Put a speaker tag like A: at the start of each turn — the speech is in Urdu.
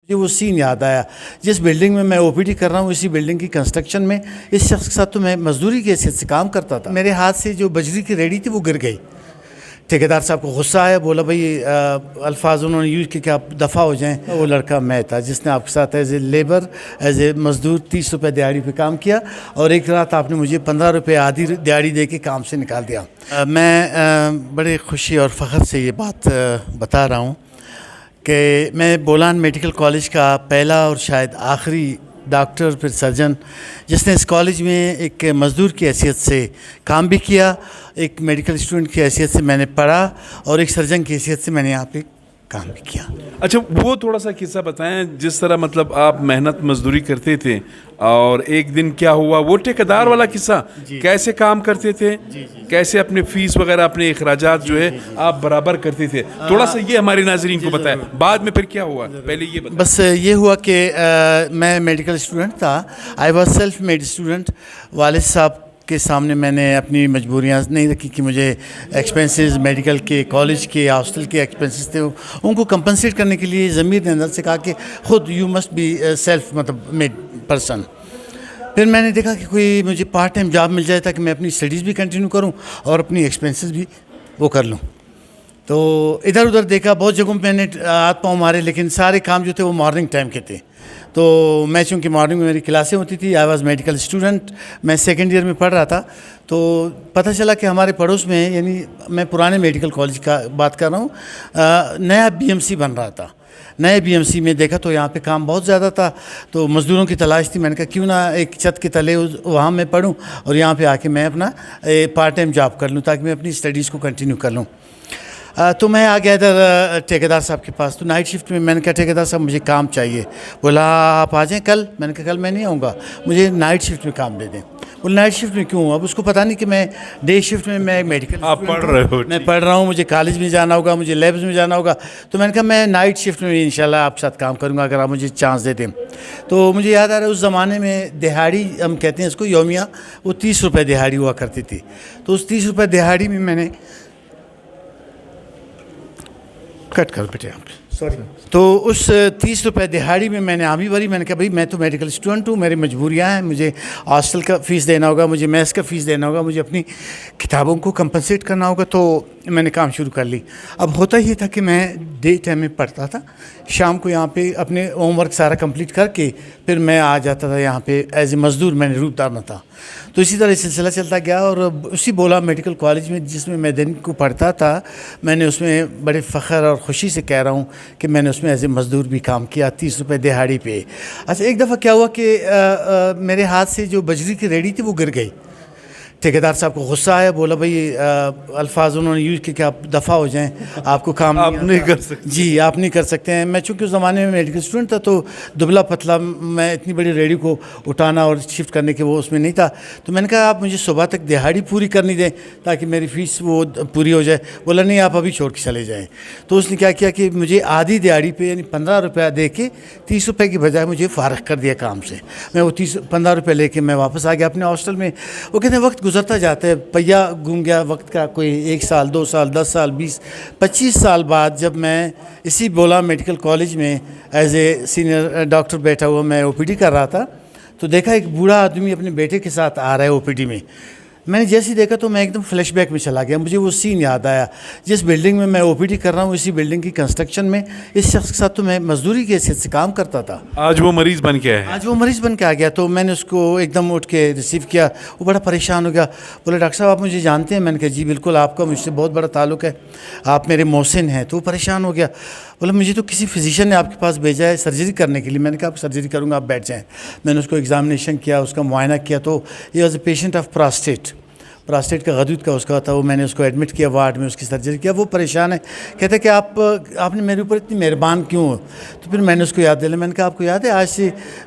A: مجھے وہ سین یاد آیا، جس بلڈنگ میں او پی ڈی کر رہا ہوں اسی بلڈنگ کی کنسٹرکشن میں اس شخص کے ساتھ تو میں مزدوری کی حیثیت سے کام کرتا تھا. میرے ہاتھ سے جو بجری کی ریڑھی تھی وہ گر گئی. ٹھیکیدار صاحب کو غصہ آیا، بولا بھائی الفاظ انہوں نے یوز کیا کہ آپ دفع ہو جائیں. وہ لڑکا میں تھا جس نے آپ کے ساتھ as a labour as a مزدور 30 روپے دیہڑی پہ کام کیا، اور ایک رات آپ نے مجھے 15 روپے آدھی دیہڑی دے کے کام سے نکال دیا. میں بڑے خوشی اور فخر سے یہ بات بتا رہا ہوں کہ میں بولان میڈیکل کالج کا پہلا اور شاید آخری ڈاکٹر پھر سرجن جس نے اس کالج میں ایک مزدور کی حیثیت سے کام بھی کیا، ایک میڈیکل اسٹوڈنٹ کی حیثیت سے میں نے پڑھا، اور ایک سرجن کی حیثیت سے میں نے یہاں پہ کام بھی کیا.
B: اچھا، وہ تھوڑا سا قصہ بتائیں جس طرح مطلب آپ محنت مزدوری کرتے تھے اور ایک دن کیا ہوا، وہ ٹھیکیدار والا قصہ. کیسے کام کرتے تھے، کیسے اپنے فیس وغیرہ اپنے اخراجات جو ہے آپ برابر کرتے تھے، تھوڑا سا یہ ہمارے ناظرین کو بتائیں. بعد میں پھر کیا ہوا، پہلے یہ بتائیں.
A: بس یہ ہوا کہ میں میڈیکل اسٹوڈنٹ تھا، I was self made student. والد صاحب کے سامنے میں نے اپنی مجبوریاں نہیں رکھی کہ مجھے ایکسپینسز میڈیکل کے، کالج کے، ہاسٹل کے ایکسپینسز تھے، ان کو کمپنسیٹ کرنے کے لیے ضمیر نے اندر سے کہا کہ خود یو مسٹ بی سیلف مطلب میڈ پرسن. پھر میں نے دیکھا کہ کوئی مجھے پارٹ ٹائم جاب مل جائے تاکہ میں اپنی اسٹڈیز بھی کنٹینیو کروں اور اپنی ایکسپینسز بھی وہ کر لوں. تو ادھر ادھر دیکھا، بہت جگہوں میں نے ہاتھ پاؤں مارے، لیکن سارے کام جو تھے وہ مارننگ ٹائم کے تھے. تو میں چونکہ مارننگ میں میری کلاسیں ہوتی تھی، آئی واز میڈیکل اسٹوڈنٹ، میں سیکنڈ ایئر میں پڑھ رہا تھا. تو پتہ چلا کہ ہمارے پڑوس میں، یعنی میں پرانے میڈیکل کالج کا بات کر رہا ہوں، نیا بی ایم سی بن رہا تھا. نئے بی ایم سی میں دیکھا تو یہاں پہ کام بہت زیادہ تھا، تو مزدوروں کی تلاش تھی. میں نے کہا کیوں نہ ایک چھت کے تلے وہاں میں پڑھوں اور یہاں پہ آ کے میں اپنا پارٹ ٹائم جاب کر لوں تاکہ میں اپنی اسٹڈیز کو کنٹینیو کر لوں. تو میں آ گیا ادھر ٹھیکیدار صاحب کے پاس. تو نائٹ شفٹ میں نے کہا ٹھیکیدار صاحب مجھے کام چاہیے. بولا آپ آ جائیں کل. میں نے کہا کل میں نہیں آؤں گا، مجھے نائٹ شفٹ میں کام دے دیں. بولا نائٹ شفٹ میں کیوں؟ اب اس کو پتہ نہیں کہ میں ڈے شفٹ میں میڈیکل
B: آپ پڑھ رہے ہو،
A: میں پڑھ رہا ہوں، مجھے کالج میں جانا ہوگا، مجھے لیبز میں جانا ہوگا. تو میں نے کہا میں نائٹ شفٹ میں انشاءاللہ آپ کے ساتھ کام کروں گا اگر آپ مجھے چانس دے دیں. تو مجھے یاد آ رہا ہے اس زمانے میں دیہاڑی ہم کہتے ہیں اس کو، یومیہ، وہ 30 روپے دیہاڑی ہوا کرتی تھی. تو اس 30 روپے دیہاڑی میں نے کٹ کر بیٹے آپ سوری. تو اس 30 روپے دہاڑی میں نے عامی بھری. میں نے کہا بھائی میں تو میڈیکل اسٹوڈنٹ ہوں، میری مجبوریاں ہیں، مجھے ہاسٹل کا فیس دینا ہوگا، مجھے میس کا فیس دینا ہوگا، مجھے اپنی کتابوں کو کمپنسیٹ کرنا ہوگا. تو میں نے کام شروع کر لی. اب ہوتا یہ تھا کہ میں ڈے ٹائم میں پڑھتا تھا، شام کو یہاں پہ اپنے ہوم ورک سارا کمپلیٹ کر کے پھر میں آ جاتا تھا یہاں پہ ایز اے مزدور. میں نے روپ دارنا تھا. تو اسی طرح سلسلہ چلتا گیا، اور اسی بولا میڈیکل کالج میں جس میں دن کو پڑھتا تھا، میں نے اس میں بڑے فخر اور خوشی سے کہہ رہا ہوں کہ میں نے اس میں ایز اے مزدور بھی کام کیا 30 روپے دہاڑی پہ. اچھا، ایک دفعہ کیا ہوا کہ میرے ہاتھ سے جو بجری کی ریڑھی تھی وہ گر گئی. ٹھیکیدار صاحب کو غصہ آیا، بولا بھائی الفاظ انہوں نے یوز کیا کہ آپ دفع ہو جائیں، آپ کو کام
B: آپ نہیں کر سکتے.
A: جی آپ نہیں کر سکتے ہیں. میں چونکہ اس زمانے میں میڈیکل اسٹوڈنٹ تھا تو دبلا پتلا، میں اتنی بڑی ریڑھی کو اٹھانا اور شفٹ کرنے کے وہ اس میں نہیں تھا. تو میں نے کہا آپ مجھے صبح تک دہاڑی پوری کرنی دیں تاکہ میری فیس وہ پوری ہو جائے. بولا نہیں آپ ابھی چھوڑ کے چلے جائیں. تو اس نے کیا کیا کہ مجھے آدھی دہاڑی پہ یعنی 15 روپیہ دے کے 30 روپے کی بجائے مجھے فارغ کر دیا کام سے. میں وہ 15 روپے لے کے میں واپس آ گیا اپنے ہاسٹل میں. وہ کہتے ہیں وقت گزرتا جاتا ہے، پہیہ گھوم گیا وقت کا. کوئی 1 سال 2 سال 10 سال 20 25 سال بعد جب میں اسی بولا میڈیکل کالج میں ایز اے سینئر ڈاکٹر بیٹھا ہوا میں او پی ڈی کر رہا تھا، تو دیکھا ایک بوڑھا آدمی اپنے بیٹے کے ساتھ آ رہا ہے او پی ڈی میں. میں نے جیسے ہی دیکھا تو میں ایک دم فلیش بیک میں چلا گیا. مجھے وہ سین یاد آیا، جس بلڈنگ میں او پی ڈی کر رہا ہوں اسی بلڈنگ کی کنسٹرکشن میں اس شخص کے ساتھ تو میں مزدوری کی حیثیت سے کام کرتا تھا.
B: آج وہ مریض بن کے
A: آج وہ مریض بن کے آ گیا. تو میں نے اس کو ایک دم اٹھ کے ریسیو کیا. وہ بڑا پریشان ہو گیا، بولا ڈاکٹر صاحب آپ مجھے جانتے ہیں؟ میں نے کہا جی بالکل، آپ کا مجھ سے بہت بڑا تعلق ہے، آپ میرے محسن ہیں. تو وہ پریشان ہو گیا، بولا مجھے تو کسی فزیشین نے آپ کے پاس بھیجا ہے سرجری کرنے کے لیے. میں نے کہا آپ سرجری کروں گا، آپ بیٹھ جائیں. میں نے اس کو ایگزامینیشن کیا، اس کا معائنہ کیا. تو یہ was a patient of prostate کا غدود کا اس کا تھا. وہ میں نے اس کو ایڈمٹ کیا وارڈ میں، اس کی سرجری کیا. وہ پریشان ہے، کہتے ہیں کہ آپ نے میرے اوپر اتنی مہربان کیوں ہو؟ تو پھر میں نے اس کو یاد دلایا. میں نے کہا آپ کو یاد ہے آج سے